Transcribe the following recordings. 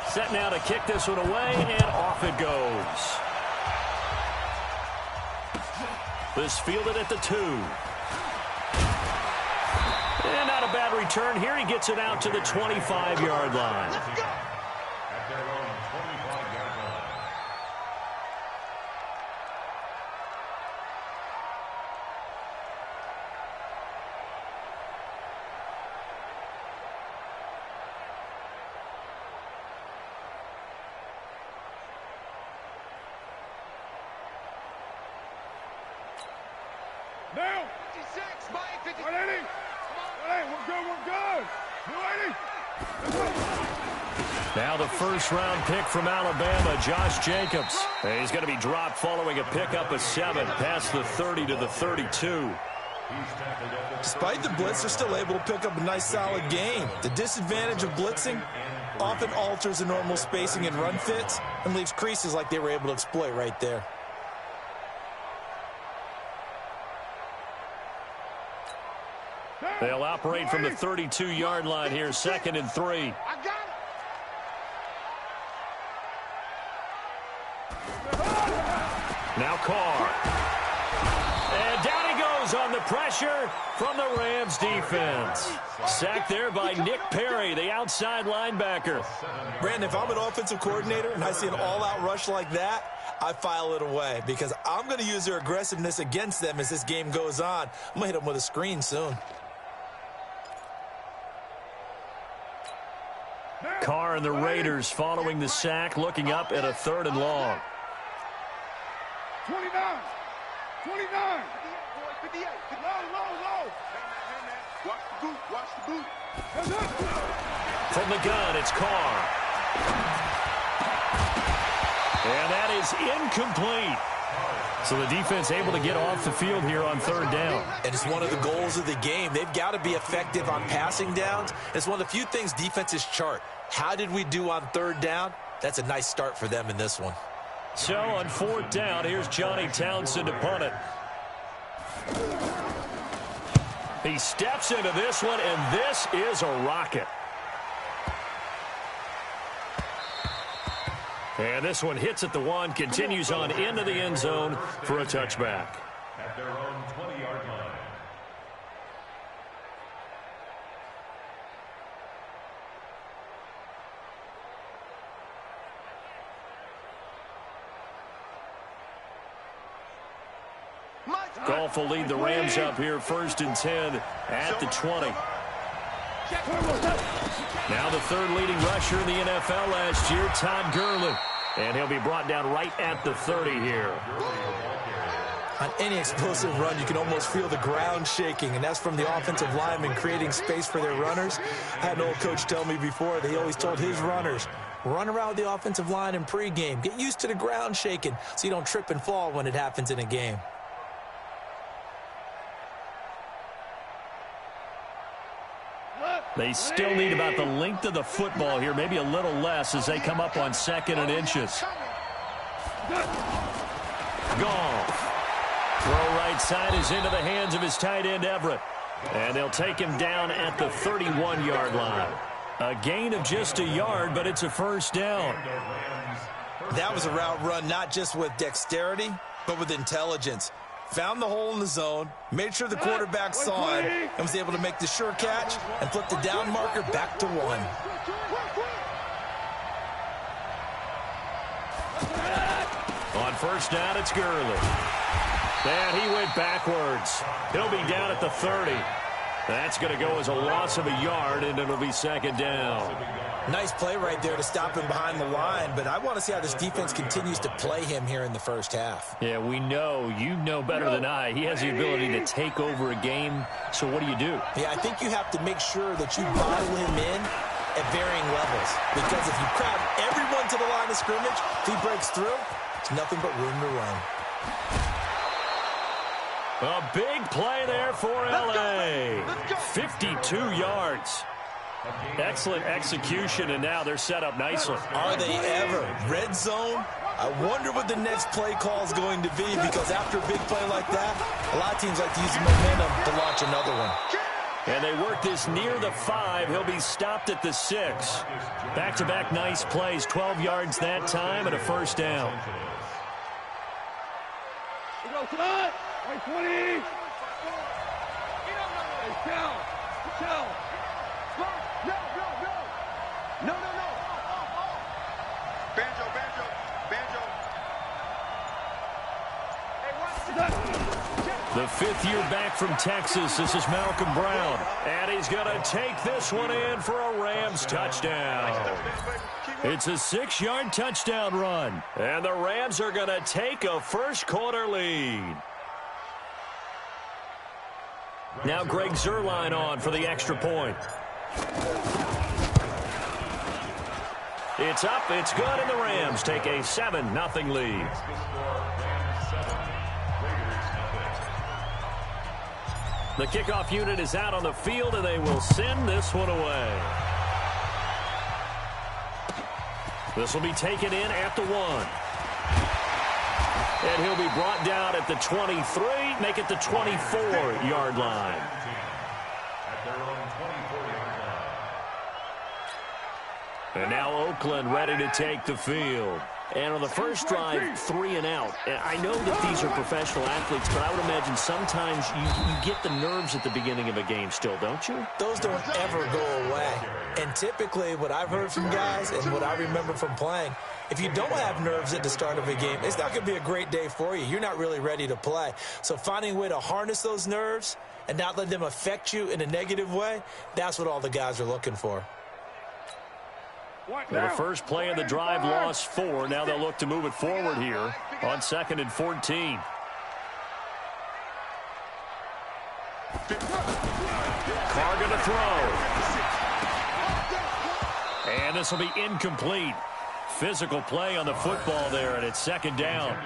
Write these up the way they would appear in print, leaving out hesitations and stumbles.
Set now to kick this one away, and off it goes. This fielded at the 2. And not a bad return here. He gets it out to the 25-yard line. Now, 56, Mike, 50. 180. 180, we're good. 280. Now the first-round pick from Alabama, Josh Jacobs. He's going to be dropped following a pickup of 7, past the 30 to the 32. Despite the blitz, they're still able to pick up a nice, solid gain. The disadvantage of blitzing often alters the normal spacing and run fits and leaves creases like they were able to exploit right there. They'll operate from the 32-yard line here, 2nd and 3. I got it. Now Carr. And down he goes on the pressure from the Rams defense. Sacked there by Nick Perry, the outside linebacker. Brandon, if I'm an offensive coordinator and I see an all-out rush like that, I file it away because I'm going to use their aggressiveness against them as this game goes on. I'm going to hit them with a screen soon. Carr and the Raiders following the sack, looking up at a 3rd and long. 29. 29. 58. Low. Watch the boot. Watch the boot. From the gun, it's Carr. And that is incomplete. So the defense able to get off the field here on 3rd down. And it's one of the goals of the game. They've got to be effective on passing downs. It's one of the few things defenses chart. How did we do on 3rd down? That's a nice start for them in this one. So on 4th down, here's Johnny Townsend to punt it. He steps into this one, and this is a rocket. And this one hits at the 1, continues on into the end zone for a touchback. At their own 20-yard line. Goff will lead the Rams up here, 1st and 10 at the 20. Now the 3rd leading rusher in the NFL last year, Todd Gurley. And he'll be brought down right at the 30 here. On any explosive run, you can almost feel the ground shaking, and that's from the offensive linemen creating space for their runners. I had an old coach tell me before that he always told his runners, run around with the offensive line in pregame. Get used to the ground shaking so you don't trip and fall when it happens in a game. They still need about the length of the football here, maybe a little less as they come up on 2nd and inches. Goff. Throw right side is into the hands of his tight end, Everett. And they'll take him down at the 31-yard line. A gain of just a yard, but it's a 1st down. That was a route run not just with dexterity, but with intelligence. Found the hole in the zone, made sure the quarterback saw it, and was able to make the sure catch and flip the down marker back to 1. On 1st down, it's Gurley. And he went backwards. He'll be down at the 30. That's going to go as a loss of a yard, and it'll be 2nd down. Nice play right there to stop him behind the line, but I want to see how this defense continues to play him here in the 1st half. Yeah, we know. You know better than I. He has the ability to take over a game, so what do you do? Yeah, I think you have to make sure that you bottle him in at varying levels, because if you crowd everyone to the line of scrimmage, if he breaks through, it's nothing but room to run. A big play there for L.A. 52 yards. Excellent execution, and now they're set up nicely. Are they ever? Red zone? I wonder what the next play call is going to be, because after a big play like that, a lot of teams like to use the momentum to launch another one. And they work this near the 5. He'll be stopped at the 6. Back-to-back nice plays. 12 yards that time and a first down. We go tonight. 20. Hey, Cal. No. Banjo. The 5th year back from Texas. This is Malcolm Brown. And he's going to take this one in for a Rams touchdown. It's a 6-yard touchdown run. And the Rams are going to take a first-quarter lead. Now Greg Zuerlein on for the extra point. It's up, it's good, and the Rams take a 7-0 lead. The kickoff unit is out on the field, and they will send this one away. This will be taken in at the 1. And he'll be brought down at the 23, make it the 24-yard line. At their own 24-yard line. And now Oakland ready to take the field. And on the first drive, 3 and out. And I know that these are professional athletes, but I would imagine sometimes you get the nerves at the beginning of a game still, don't you? Those don't ever go away. And typically what I've heard from guys and what I remember from playing, if you don't have nerves at the start of a game, it's not going to be a great day for you. You're not really ready to play. So finding a way to harness those nerves and not let them affect you in a negative way, that's what all the guys are looking for. The first play of the drive lost 4. Now they'll look to move it forward here on 2nd and 14. Carr going to throw. And this will be incomplete. Physical play on the football there, and it's 2nd down.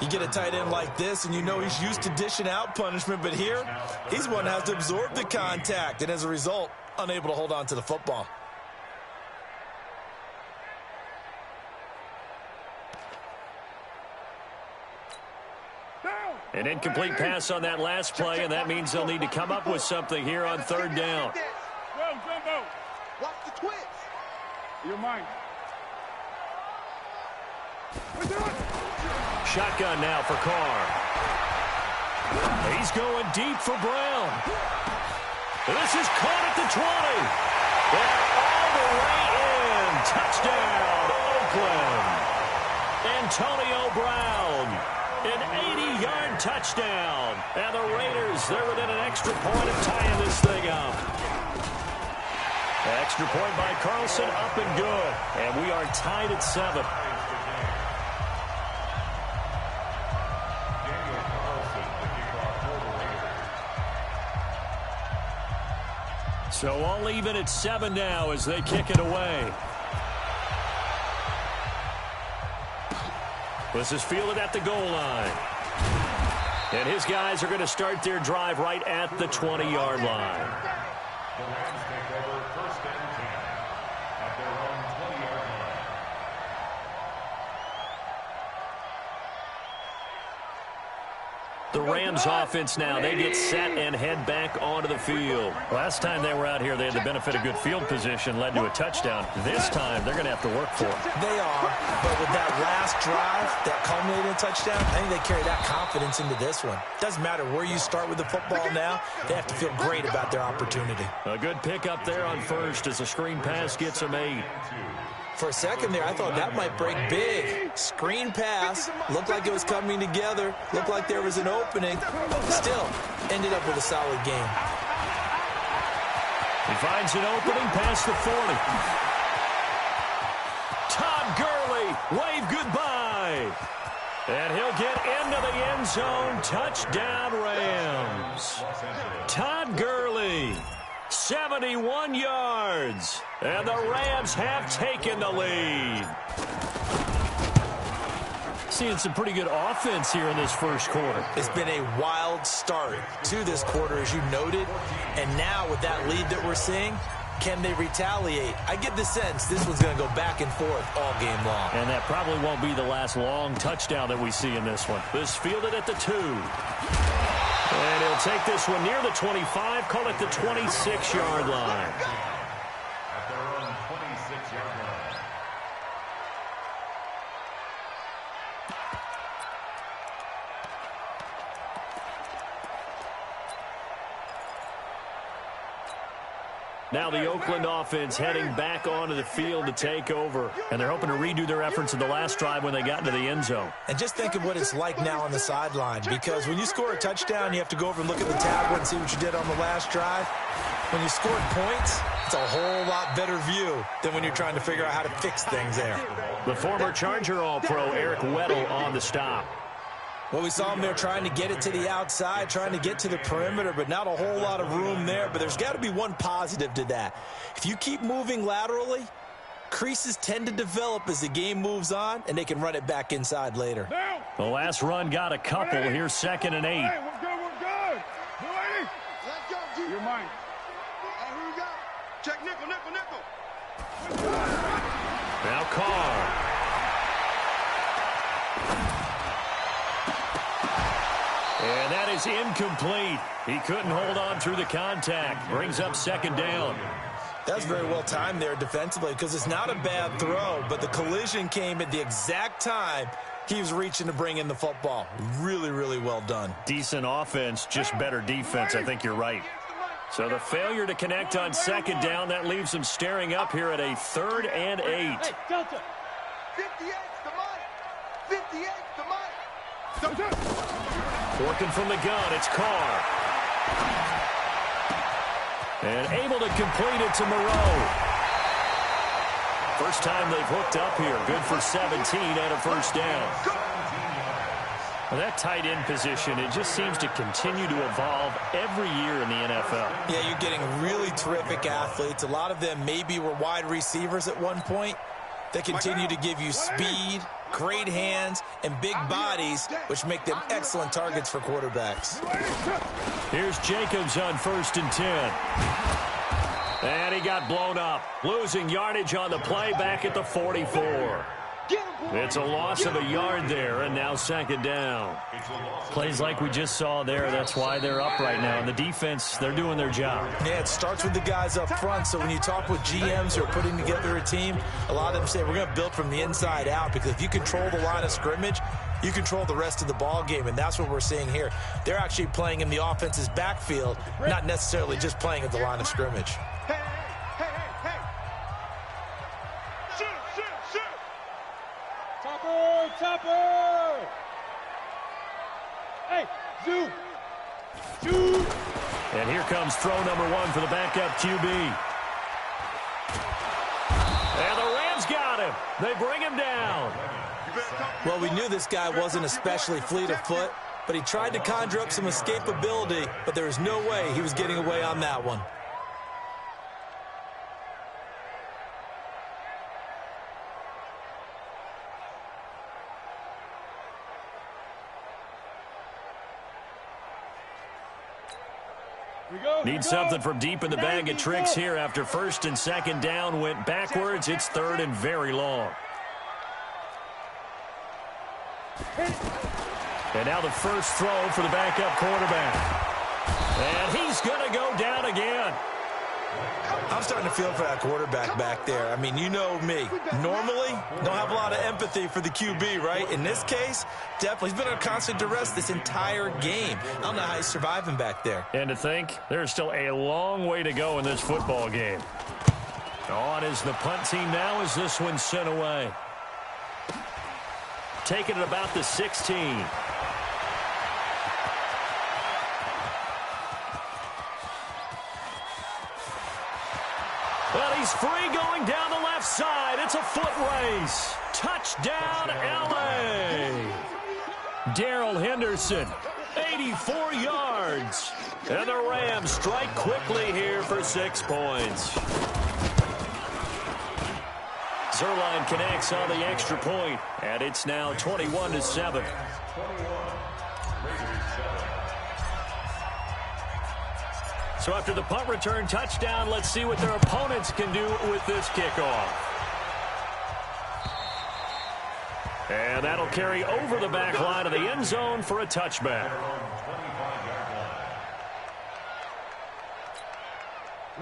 You get a tight end like this, and you know he's used to dishing out punishment, but here, he's one that has to absorb the contact, and as a result, unable to hold on to the football. An incomplete pass on that last play, and that means they'll need to come up with something here on 3rd down. Watch the twist. You're mine. Shotgun now for Carr. He's going deep for Brown. This is caught at the 20. They're all the way in. Touchdown, Oakland. Antonio Brown. An 80-yard touchdown. And the Raiders, they're within an extra point of tying this thing up. Extra point by Carlson, up and good. And we are tied at 7. So all even at 7 now as they kick it away. This is fielded at the goal line. And his guys are going to start their drive right at the 20-yard line. The Rams take over 1st and 10 at their own 20-yard line. The Rams offense now, they get set and head back onto the field. Last time they were out here, they had the benefit of good field position, led to a touchdown. This time, they're going to have to work for it. They are, but with that last drive that culminated in a touchdown, I think they carry that confidence into this one. Doesn't matter where you start with the football now, they have to feel great about their opportunity. A good pickup there on first as a screen pass gets them 8. For a second there, I thought that might break big. Screen pass, looked like it was coming together, looked like there was an opening. Still, ended up with a solid game. He finds an opening past the 40. Todd Gurley, wave goodbye. And he'll get into the end zone. Touchdown, Rams. Todd Gurley, 71 yards. And the Rams have taken the lead. Seeing some pretty good offense here in this first quarter. It's been a wild start to this quarter, as you noted. And now with that lead that we're seeing, can they retaliate? I get the sense this one's going to go back and forth all game long. And that probably won't be the last long touchdown that we see in this one. This fielded at the 2. And he'll take this one near the 25, call it the 26-yard line. At their own 26-yard line. Now the Oakland offense heading back onto the field to take over. And they're hoping to redo their efforts in the last drive when they got into the end zone. And just think of what it's like now on the sideline, because when you score a touchdown, you have to go over and look at the tablet and see what you did on the last drive. When you scored points, it's a whole lot better view than when you're trying to figure out how to fix things there. The former Charger All-Pro Eric Weddle on the stop. Well, we saw him there trying to get it to the outside, trying to get to the perimeter, but not a whole lot of room there. But there's got to be one positive to that. If you keep moving laterally, creases tend to develop as the game moves on, and they can run it back inside later. The last run got a couple. Here's 2nd and 8. Hey, we're good, we're good. You ready? Let's go, G. You're mine. Who we got? Check nickel, nickel, nickel. Now Carr. And that is incomplete. He couldn't hold on through the contact. Brings up 2nd down. That's very well timed there defensively, because it's not a bad throw, but the collision came at the exact time he was reaching to bring in the football. Really, really well done. Decent offense, just better defense. I think you're right. So the failure to connect on 2nd down, that leaves them staring up here at a 3rd and 8. Hey, Delta. 58's the money. 58's the money. Delta. Working from the gun, it's Carr. And able to complete it to Moreau. First time they've hooked up here. Good for 17 and a 1st down. Well, that tight end position, it just seems to continue to evolve every year in the NFL. Yeah, you're getting really terrific athletes. A lot of them maybe were wide receivers at one point. They continue to give you speed, great hands, and big bodies, which make them excellent targets for quarterbacks. Here's Jacobs on 1st and 10. And he got blown up, losing yardage on the play back at the 44. It's a loss of a yard there, and now 2nd down. Plays like we just saw there, that's why they're up right now. And the defense, they're doing their job. Yeah, it starts with the guys up front. So when you talk with GMs who are putting together a team, a lot of them say we're going to build from the inside out, because if you control the line of scrimmage, you control the rest of the ball game, and that's what we're seeing here. They're actually playing in the offense's backfield, not necessarily just playing at the line of scrimmage. Topper! Hey, Zoo! Zoo! And here comes throw number 1 for the backup QB. And the Rams got him. They bring him down. Well, we knew this guy wasn't especially fleet of foot, but he tried to conjure up some escapability, but there was no way he was getting away on that one. Need something from deep in the bag of tricks here after 1st and 2nd down went backwards. It's 3rd and very long. And now the first throw for the backup quarterback. And he's going to go down again. I'm starting to feel for that quarterback back there. I mean, you know me. Normally, don't have a lot of empathy for the QB, right? In this case, definitely. He's been under constant duress this entire game. I don't know how he's surviving back there. And to think, there's still a long way to go in this football game. On is the punt team now as this one's sent away. Taking it about the 16. Well, he's free going down the left side. It's a foot race. Touchdown, L.A. Darrell Henderson, 84 yards. And the Rams strike quickly here for 6 points. Zerline connects on the extra point, and it's now 21-7. So after the punt return touchdown, let's see what their opponents can do with this kickoff. And that'll carry over the back line of the end zone for a touchback.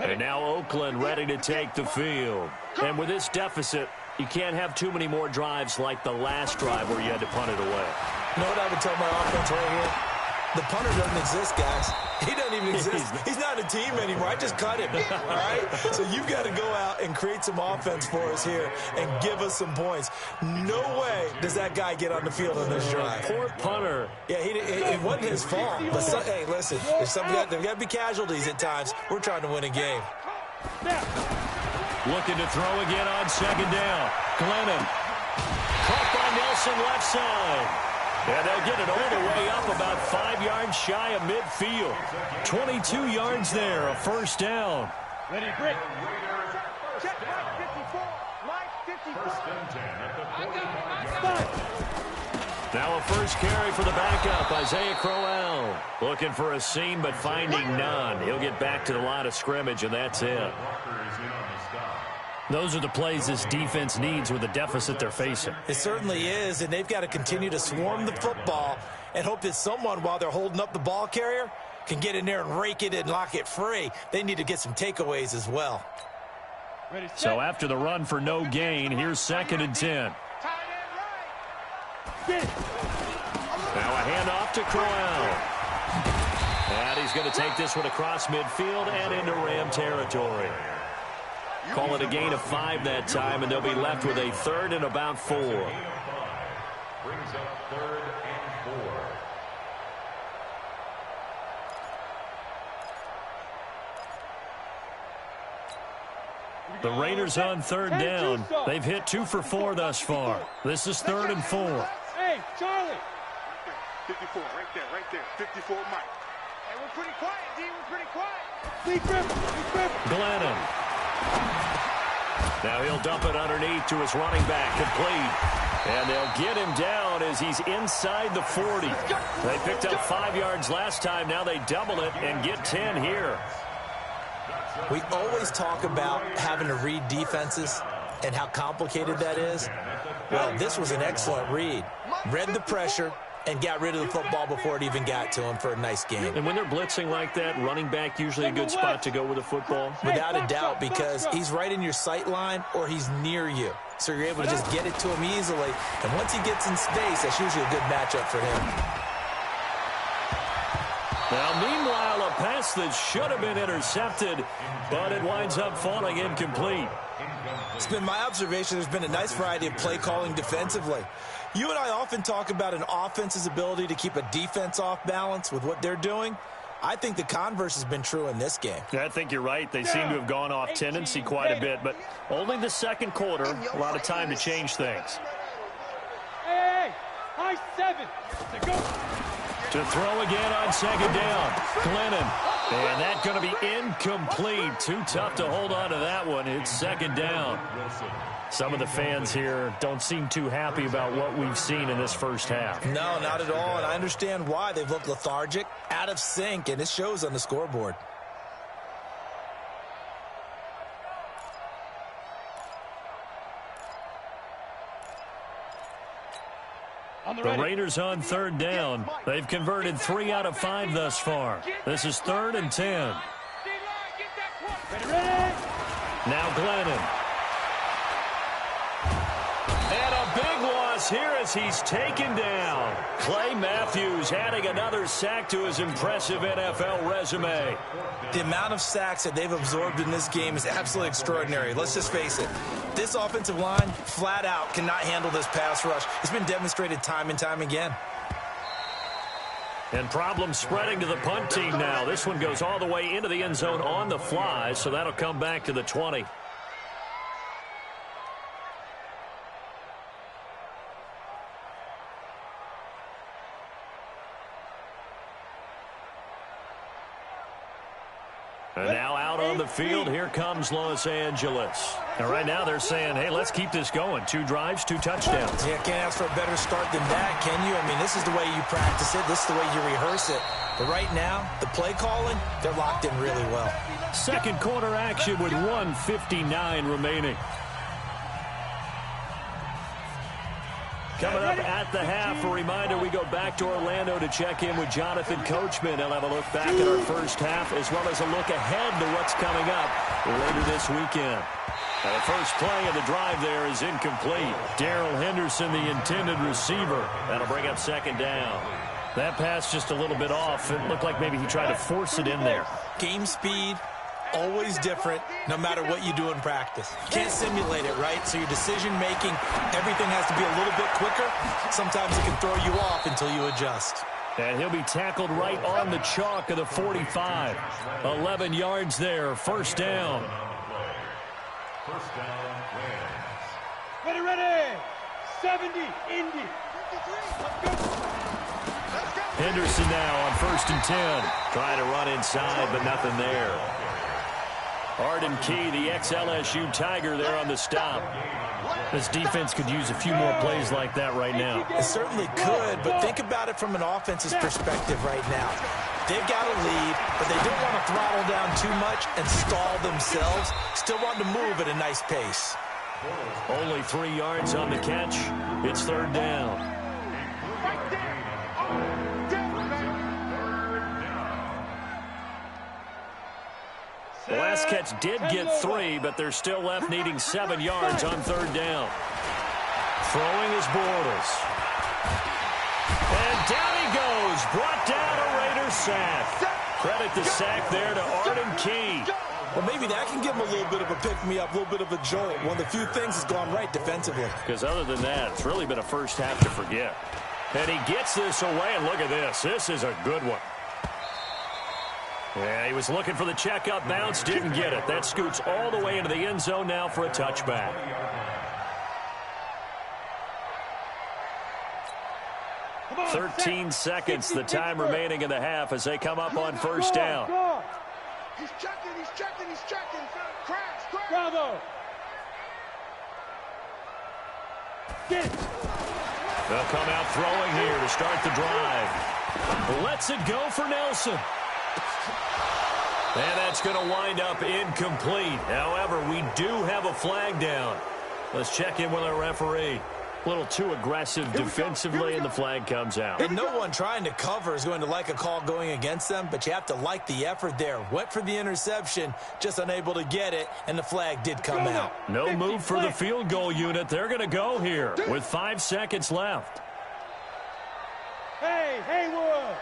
And now Oakland ready to take the field. And with this deficit, you can't have too many more drives like the last drive where you had to punt it away. You know what I would tell my offense right here? The punter doesn't exist, guys. He doesn't even exist. He's not a team anymore. I just cut him, all right? So you've got to go out and create some offense for us here and give us some points. No way does that guy get on the field on this drive. Poor punter. Yeah, it wasn't his fault. But, hey, listen, there's got to be casualties at times. We're trying to win a game. Looking to throw again on second down. Glennon. Caught by Nelson left side. And they'll get it all the way up about 5 yards shy of midfield. 22 yards there, a first down. Ready, break. Check line 54. Line 54. First and 10 at the 45-yard. Now a first carry for the backup, Isaiah Crowell. Looking for a seam, but finding none. He'll get back to the line of scrimmage, and that's it. Those are the plays this defense needs with the deficit they're facing. It certainly is, and they've got to continue to swarm the football and hope that someone, while they're holding up the ball carrier, can get in there and rake it and lock it free. They need to get some takeaways as well. So after the run for no gain, here's 2nd and 10. Now a handoff to Crowell. And he's going to take this one across midfield and into Ram territory. Call it a gain of 5 that time, and they'll be left with a 3rd and about 4. Brings up 3rd and 4. The Raiders on 3rd down. They've hit 2 for 4 thus far. This is 3rd and 4. Hey, Charlie. 54, right there. 54, Mike. Hey, we're pretty quiet, D. We're pretty quiet. Lee Griffin. Glennon. Now he'll dump it underneath to his running back, complete. And they'll get him down as he's inside the 40. They picked up 5 yards last time. Now they double it and get 10 here. We always talk about having to read defenses and how complicated that is. Well, this was an excellent read. Read the pressure and got rid of the football before it even got to him for a nice game. And when they're blitzing like that, running back usually a good spot to go with the football? Without a doubt, because he's right in your sight line or he's near you. So you're able to just get it to him easily. And once he gets in space, that's usually a good matchup for him. Now, meanwhile, a pass that should have been intercepted, but it winds up falling incomplete. It's been my observation there's been a nice variety of play calling defensively. You and I often talk about an offense's ability to keep a defense off balance with what they're doing. I think the converse has been true in this game. Yeah, I think you're right. They seem to have gone off tendency quite a bit, but only the second quarter, a lot of time to change things. Hey, high 7. To go. To throw again on second down. Glennon. And that's going to be incomplete. Too tough to hold on to that one. It's second down. Some of the fans here don't seem too happy about what we've seen in this first half. No, not at all, and I understand why. They've looked lethargic, out of sync, and it shows on the scoreboard. The Raiders on 3rd down. They've converted 3 out of 5 thus far. This is 3rd and 10. Now Glennon. And a big loss here as he's taken down. Clay Matthews adding another sack to his impressive NFL resume. The amount of sacks that they've absorbed in this game is absolutely extraordinary. Let's just face it. This offensive line, flat out, cannot handle this pass rush. It's been demonstrated time and time again. And problems spreading to the punt team now. This one goes all the way into the end zone on the fly, so that'll come back to the 20. And now out on the field, here comes Los Angeles. And right now they're saying, hey, let's keep this going. 2 drives, 2 touchdowns. Yeah, can't ask for a better start than that, can you? I mean, this is the way you practice it. This is the way you rehearse it. But right now, the play calling, they're locked in really well. Second quarter action with 1:59 remaining. Coming up at the half, a reminder we go back to Orlando to check in with Jonathan Coachman. He'll have a look back at our first half as well as a look ahead to what's coming up later this weekend. Now the first play of the drive there is incomplete. Darrell Henderson, the intended receiver. That'll bring up second down. That pass just a little bit off. It looked like maybe he tried to force it in there. Game speed, always different, no matter what you do in practice. You can't simulate it, right? So your decision-making, everything has to be a little bit quicker. Sometimes it can throw you off until you adjust. And he'll be tackled right on the chalk of the 45. 11 yards there, first down. First down, Rams. Ready. 70, Indy. Henderson now on 1st and 10. Trying to run inside, but nothing there. Arden Key, the ex-LSU Tiger, there on the stop. This defense could use a few more plays like that right now. It certainly could, but think about it from an offense's perspective right now. They've got a lead, but they don't want to throttle down too much and stall themselves. Still want to move at a nice pace. Only 3 yards on the catch. It's third down. The last catch did get 3, but they're still left needing 7 yards on third down. Throwing is Bortles. And down he goes. Brought down a Raider sack. Credit the sack there to Arden Key. Well, maybe that can give him a little bit of a pick-me-up, a little bit of a jolt. One of the few things has gone right defensively. Because other than that, it's really been a first half to forget. And he gets this away, and look at this. This is a good one. Yeah, he was looking for the checkup bounce, didn't get it. That scoots all the way into the end zone now for a touchback. On, 13 seconds, the time remaining in the half as they come up on first down. He's checking. Crash. Bravo. Get. They'll come out throwing here to start the drive. Lets it go for Nelson. And that's going to wind up incomplete. However, we do have a flag down. Let's check in with our referee. A little too aggressive defensively, and the flag comes out. And no one trying to cover is going to like a call going against them, but you have to like the effort there. Went for the interception, just unable to get it, and the flag did come out. No move for the field goal unit. They're going to go here with 5 seconds left. Hey, Haywood.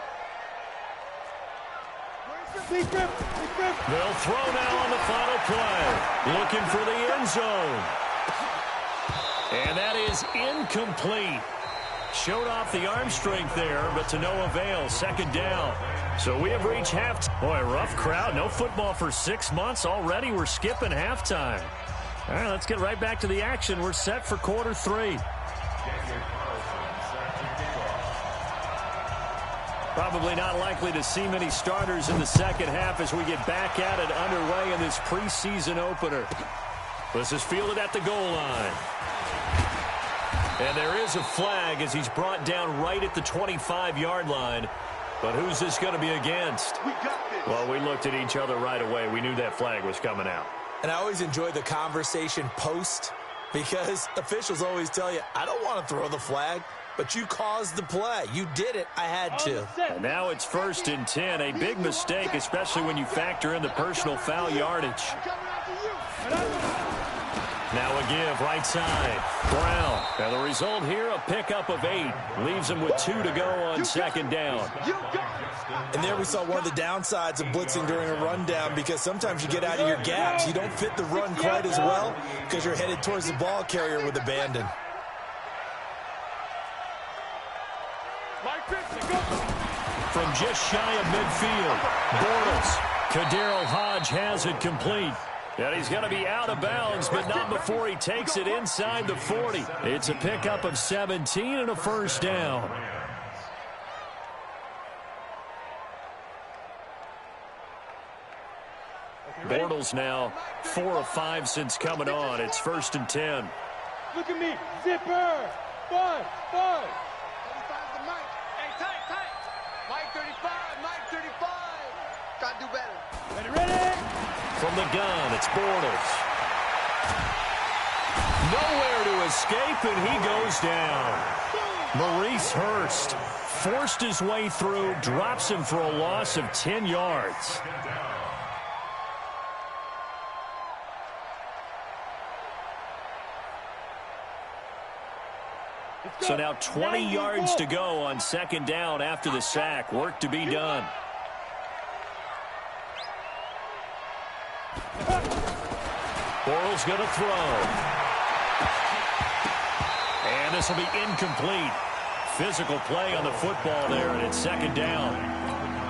They'll throw now on the final play. Looking for the end zone. And that is incomplete. Showed off the arm strength there, but to no avail. Second down. So we have reached halftime. Boy, rough crowd. No football for 6 months. Already we're skipping halftime. All right, let's get right back to the action. We're set for quarter 3. Probably not likely to see many starters in the second half as we get back at it underway in this preseason opener. This is fielded at the goal line. And there is a flag as he's brought down right at the 25-yard line. But who's this going to be against? Well, we looked at each other right away. We knew that flag was coming out. And I always enjoy the conversation post because officials always tell you, I don't want to throw the flag. But you caused the play. You did it. I had to. And now it's 1st and 10. A big mistake, especially when you factor in the personal foul yardage. Now a give, right side. Brown. And the result here, a pickup of 8. Leaves him with 2 to go on second down. And there we saw one of the downsides of blitzing during a rundown because sometimes you get out of your gaps. You don't fit the run quite as well because you're headed towards the ball carrier with abandon. From just shy of midfield, Bortles. Kaderl Hodge has it complete. And he's going to be out of bounds, but not before he takes it inside the 40. It's a pickup of 17 and a first down. Bortles now 4 of 5 since coming on. It's 1st and 10. Look at me. Zipper. 5. Ready? From the gun, it's Bortles. Nowhere to escape, and he goes down. Maurice Hurst forced his way through, drops him for a loss of 10 yards. So now 20 yards to go on second down after the sack. Work to be done. Bortles going to throw. And this will be incomplete. Physical play on the football there, and it's second down.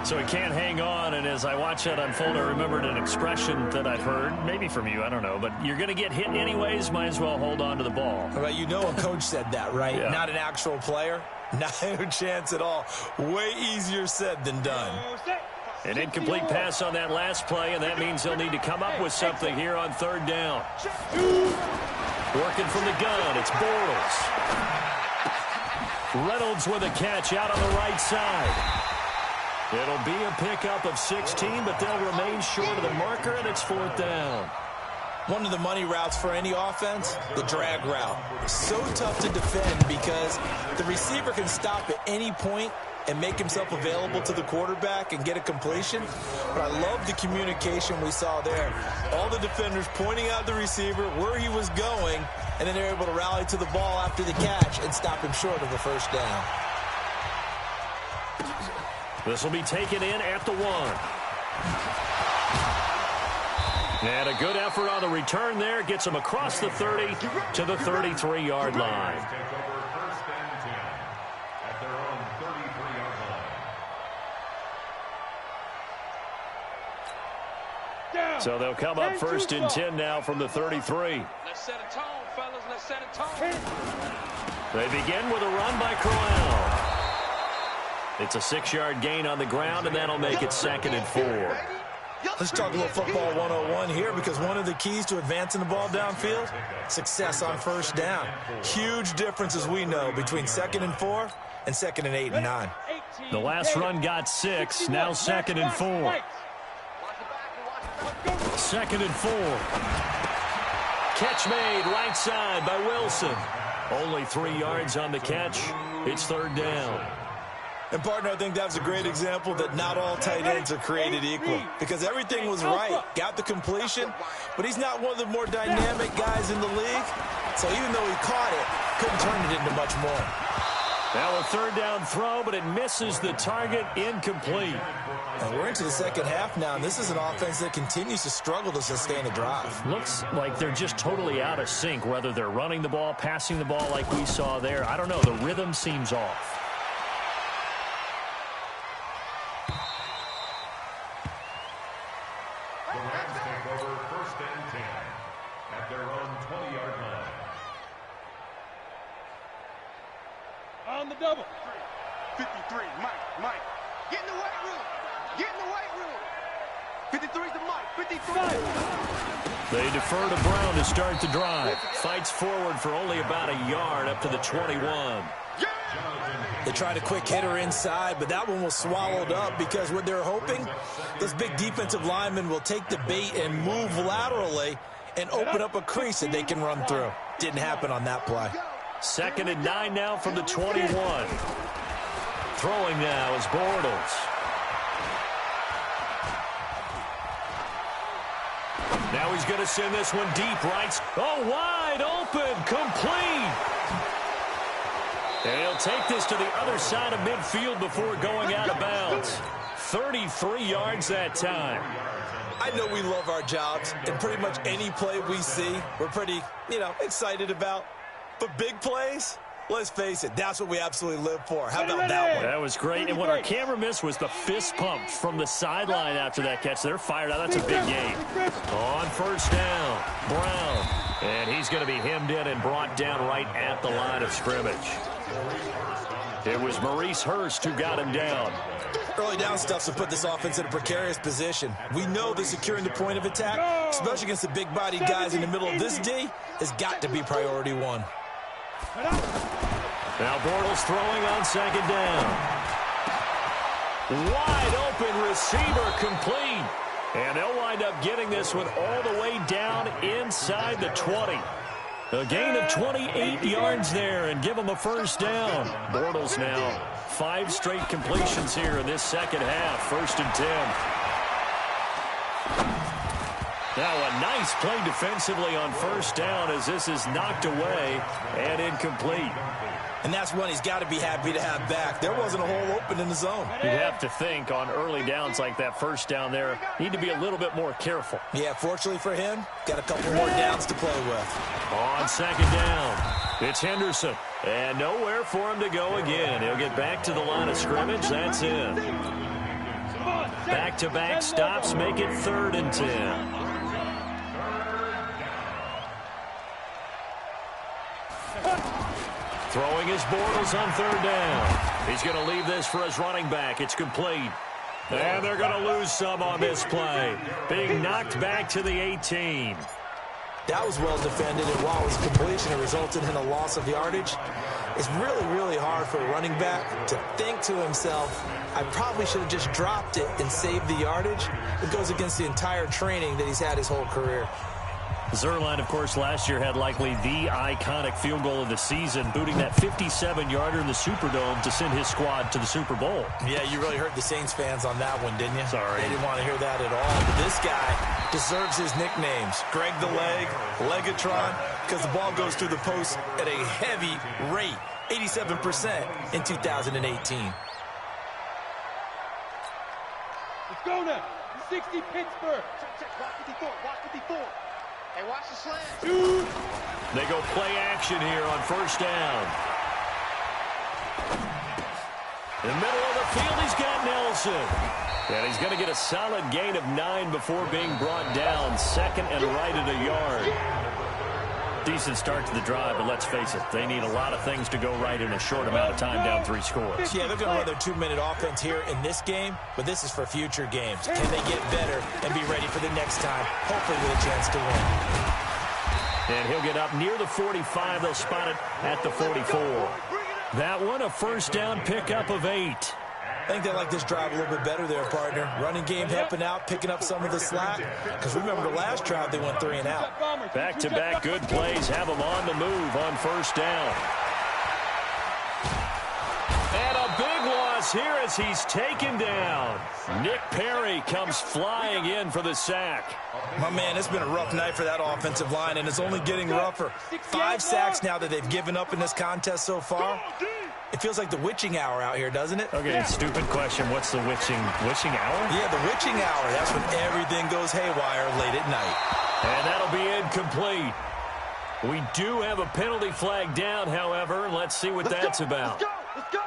So he can't hang on, and as I watch that unfold, I remembered an expression that I've heard, maybe from you, I don't know, but you're going to get hit anyways, might as well hold on to the ball. Well, you know a coach said that, right? Yeah. Not an actual player. Not a chance at all. Way easier said than done. An incomplete pass on that last play, and that means they'll need to come up with something here on third down. Working from the gun, it's Bortles. Reynolds with a catch out on the right side. It'll be a pickup of 16, but they'll remain short of the marker, and it's fourth down. One of the money routes for any offense, the drag route. So tough to defend because the receiver can stop at any point and make himself available to the quarterback and get a completion. But I love the communication we saw there. All the defenders pointing out the receiver, where he was going, and then they're able to rally to the ball after the catch and stop him short of the first down. This will be taken in at the 1. And a good effort on the return there. Gets him across the 30 to the 33-yard line. So they'll come up first and 10 now from the 33. Let's set a tone, fellas. Let's set a tone. They begin with a run by Crowell. It's a 6-yard gain on the ground, and that'll make it second and 4. Let's talk a little football 101 here, because one of the keys to advancing the ball downfield, success on first down. Huge difference, as we know, between second and 4 and second and 8 and 9. The last run got 6, now second and 4. Second and 4. Catch made right side by Wilson. Only 3 yards on the catch. It's third down. And, partner, I think that's a great example that not all tight ends are created equal, because everything was right. Got the completion, but he's not one of the more dynamic guys in the league. So even though he caught it, couldn't turn it into much more. Now a third down throw, but it misses the target, incomplete. And we're into the second half now, and this is an offense that continues to struggle to sustain a drive. Looks like they're just totally out of sync, whether they're running the ball, passing the ball like we saw there. I don't know. The rhythm seems off. The Rams take over first and 10 at their own 20-yard line. On the double. 53, Mike. Get in the weight room. Get in the weight room. 53's the Mike. 53. They defer to Brown to start the drive. Fights forward for only about a yard up to the 21. They tried a quick hitter inside, but that one was swallowed up because what they're hoping, this big defensive lineman will take the bait and move laterally and open up a crease that they can run through. Didn't happen on that play. Second and 9 now from the 21. Throwing now is Bortles. Now he's going to send this one deep right. Oh, wide open, complete. And he'll take this to the other side of midfield before going out of bounds. 33 yards that time. I know we love our jobs, and pretty much any play we see, we're pretty, excited about. But big plays, let's face it, that's what we absolutely live for. How about that one? That was great. And what our camera missed was the fist pump from the sideline after that catch. They're fired out. That's a big game. On first down, Brown. And he's going to be hemmed in and brought down right at the line of scrimmage. It was Maurice Hurst who got him down. Early down stuff's to put this offense in a precarious position. We know that securing the point of attack, especially against the big-bodied guys in the middle of this D, has got to be priority one. Now Bortles throwing on second down. Wide open receiver complete. And they'll wind up getting this one all the way down inside the 20. A gain of 28 yards there and give them a first down. Bortles now 5 straight completions here in this second half. 1st and 10. Now a nice play defensively on first down as this is knocked away and incomplete. And that's one he's got to be happy to have back. There wasn't a hole open in the zone. You'd have to think on early downs like that first down there, need to be a little bit more careful. Yeah, fortunately for him, got a couple more downs to play with. On second down, it's Henderson. And nowhere for him to go again. He'll get back to the line of scrimmage. That's it. Back-to-back stops make it 3rd and 10. Throwing his Bortles on 3rd down. He's going to leave this for his running back. It's complete. And they're going to lose some on this play. Being knocked back to the 18. That was well defended, and while it was completion, it resulted in a loss of yardage. It's really, really hard for a running back to think to himself, I probably should have just dropped it and saved the yardage. It goes against the entire training that he's had his whole career. Zuerlein, of course, last year had likely the iconic field goal of the season, booting that 57-yarder in the Superdome to send his squad to the Super Bowl. Yeah, you really hurt the Saints fans on that one, didn't you? Sorry. They didn't want to hear that at all. But this guy deserves his nicknames. Greg the Leg, Legatron, because the ball goes through the post at a heavy rate, 87% in 2018. Let's go now. 60 Pittsburgh. Check. Watch 54. Watch 54. Hey, watch the slant. They go play action here on first down. In the middle of the field, he's got Nelson. And he's going to get a solid gain of 9 before being brought down. 2nd and right at a yard. Decent start to the drive, but let's face it, they need a lot of things to go right in a short amount of time, down 3 scores. Yeah, they're going to run their 2-minute offense here in this game, but this is for future games. Can they get better and be ready for the next time, hopefully with a chance to win? And he'll get up near the 45. They'll spot it at the 44. That one, a first down pickup of 8. I think they like this drive a little bit better there, partner. Running game helping out, picking up some of the slack. Because remember, the last drive, they went 3 and out. Back-to-back good plays have them on the move on first down. And a big loss here as he's taken down. Nick Perry comes flying in for the sack. My man, it's been a rough night for that offensive line, and it's only getting rougher. 5 sacks now that they've given up in this contest so far. It feels like the witching hour out here, doesn't it? Okay, stupid question. What's the witching hour? Yeah, the witching hour. That's when everything goes haywire late at night. And that'll be incomplete. We do have a penalty flag down, however, and let's see what that's about. Let's go.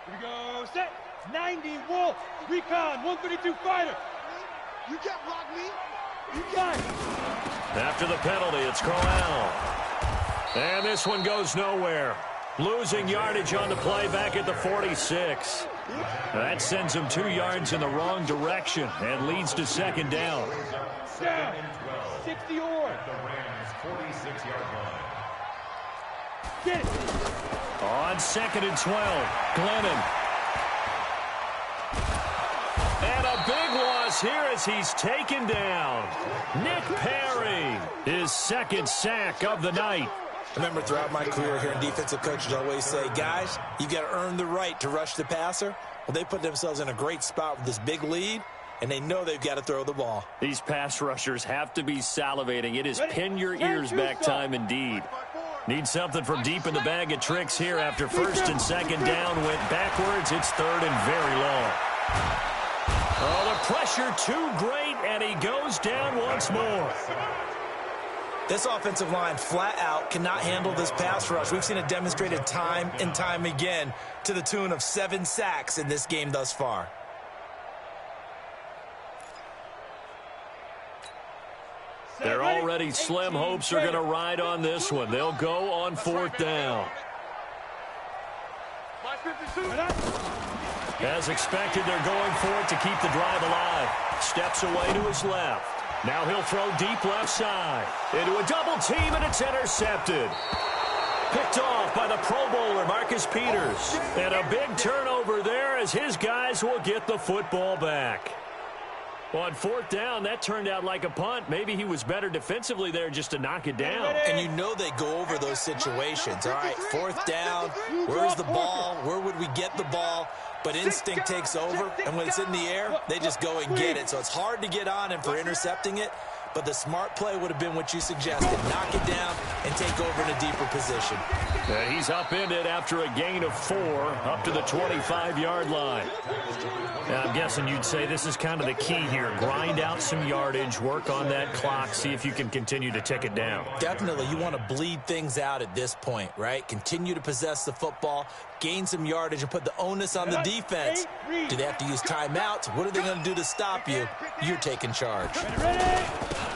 Here we go. Set. 90 Wolf. Recon. 132 fighter. You can't block me. You got it. After the penalty, it's Corral. And this one goes nowhere. Losing yardage on the play back at the 46. That sends him 2 yards in the wrong direction and leads to 2nd down. Down. 60 or. The Rams' 46-yard line. Get it. On 2nd and 12, Glennon. And a big loss here as he's taken down. Nick Perry, his 2nd sack of the night. Remember, throughout my career here in defensive coaches always say, guys, you've got to earn the right to rush the passer. Well, they put themselves in a great spot with this big lead, and they know they've got to throw the ball. These pass rushers have to be salivating. It is pin your ears back time indeed. Need something from deep in the bag of tricks here after 1st and 2nd down went backwards. It's 3rd and very long. Oh, the pressure too great, and he goes down once more. This offensive line flat out cannot handle this pass rush. We've seen it demonstrated time and time again to the tune of 7 sacks in this game thus far. Their already slim hopes are going to ride on this one. They'll go on 4th down. As expected, they're going for it to keep the drive alive. Steps away to his left. Now he'll throw deep left side. Into a double team, and it's intercepted. Picked off by the Pro Bowler, Marcus Peters. And a big turnover there as his guys will get the football back. On fourth down, that turned out like a punt. Maybe he was better defensively there just to knock it down. And you know they go over those situations. All right, fourth down, where's the ball? Where would we get the ball? But instinct takes over, and when it's in the air, they just go and get it. So it's hard to get on him for intercepting it, but the smart play would have been what you suggested. Knock it down and take over in a deeper position. He's upended after a gain of 4 up to the 25-yard line. Now, I'm guessing you'd say this is kind of the key here. Grind out some yardage, work on that clock, see if you can continue to tick it down. Definitely. You want to bleed things out at this point, right? Continue to possess the football, gain some yardage, and put the onus on the defense. Do they have to use timeouts? What are they going to do to stop you? You're taking charge.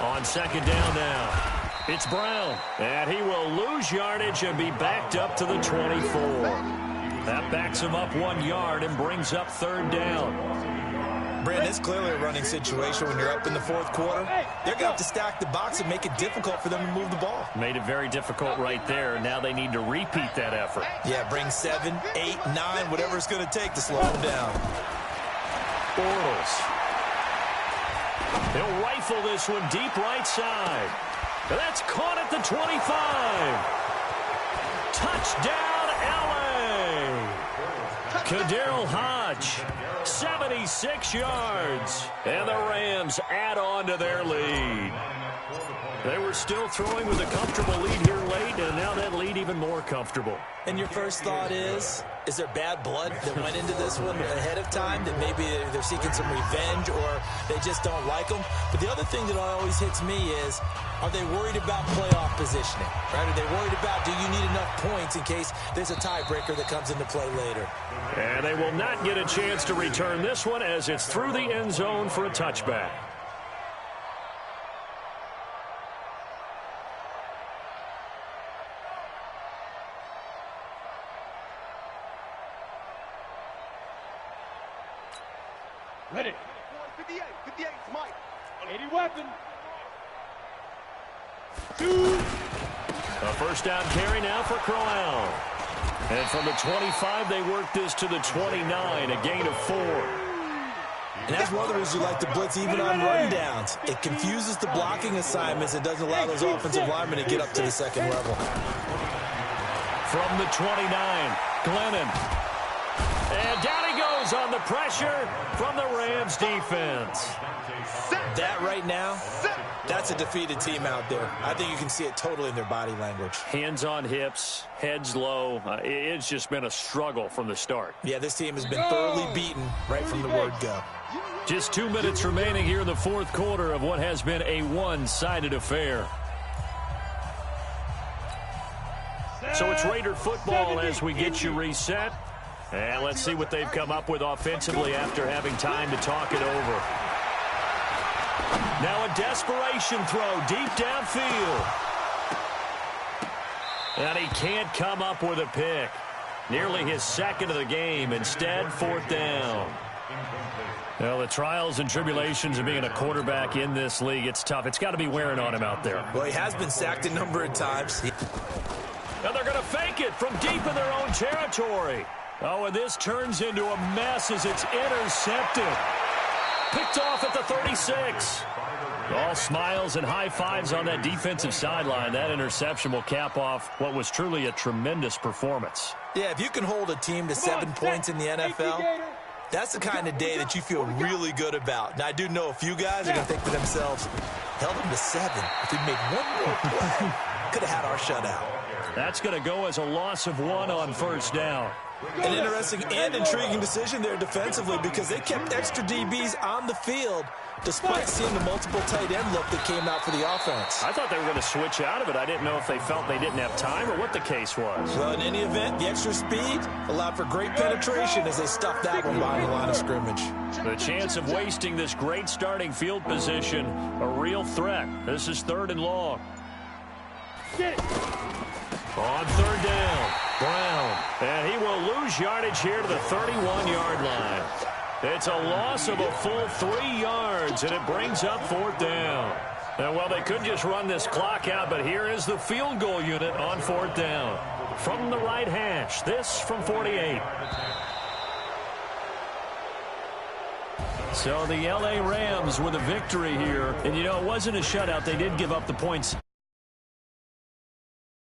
On second down now, it's Brown. And he will lose yardage and be backed up to the 24. That backs him up 1 yard and brings up third down. Brandon, it's clearly a running situation when you're up in the fourth quarter. They're going to have to stack the box and make it difficult for them to move the ball. Made it very difficult right there. Now they need to repeat that effort. Yeah, bring 7, 8, 9, whatever it's going to take to slow them down. Bortles. He'll rifle this one deep right side. That's caught at the 25. Touchdown, LA. Kaderl Hodge, 76 yards. And the Rams add on to their lead. They were still throwing with a comfortable lead here late, and now that lead even more comfortable. And your first thought is there bad blood that went into this one ahead of time, that maybe they're seeking some revenge or they just don't like them? But the other thing that always hits me is, are they worried about playoff positioning? Right? Are they worried about, do you need enough points in case there's a tiebreaker that comes into play later? And they will not get a chance to return this one as it's through the end zone for a touchback. Ready. 58, 58, Mike. 80 weapon. 2. A first down carry now for Crowell. And from the 25, they work this to the 29, a gain of 4. And that's one of the reasons you like to blitz even on rundowns. It confuses the blocking assignments and doesn't allow those offensive linemen to get up to the second level. From the 29, Glennon. And down he goes on the pressure from the Rams defense. That right now, that's a defeated team out there. I think you can see it totally in their body language. Hands on hips, heads low. It's just been a struggle from the start. Yeah, this team has been thoroughly beaten right from the word go. Just 2 minutes remaining here in the fourth quarter of what has been a one-sided affair. So it's Raider football as we get you reset. And let's see what they've come up with offensively after having time to talk it over. Now a desperation throw deep downfield. And he can't come up with a pick. Nearly his second of the game. Instead, fourth down. Well, the trials and tribulations of being a quarterback in this league, it's tough. It's got to be wearing on him out there. Well, he has been sacked a number of times. And they're going to fake it from deep in their own territory. Oh, and this turns into a mess as it's intercepted. Picked off at the 36. All smiles and high fives on that defensive sideline. That interception will cap off what was truly a tremendous performance. Yeah, if you can hold a team to 7 points in the NFL, that's the kind of day that you feel really good about. Now, I do know a few guys are going to think to themselves, held them to 7. If we made one more play, could have had our shutout. That's going to go as a loss of 1 on first down. An interesting and intriguing decision there defensively because they kept extra DBs on the field despite seeing the multiple tight end look that came out for the offense. I thought they were going to switch out of it. I didn't know if they felt they didn't have time or what the case was. Well, in any event, the extra speed allowed for great penetration as they stuffed that one behind the line of scrimmage. The chance of wasting this great starting field position, a real threat. This is 3rd and long. On 3rd down, Brown. And he will lose yardage here to the 31-yard line. It's a loss of a full 3 yards, and it brings up 4th down. Well, they could just run this clock out, but here is the field goal unit on 4th down. From the right hash, this from 48. So the L.A. Rams with a victory here. And, you know, it wasn't a shutout. They did give up the points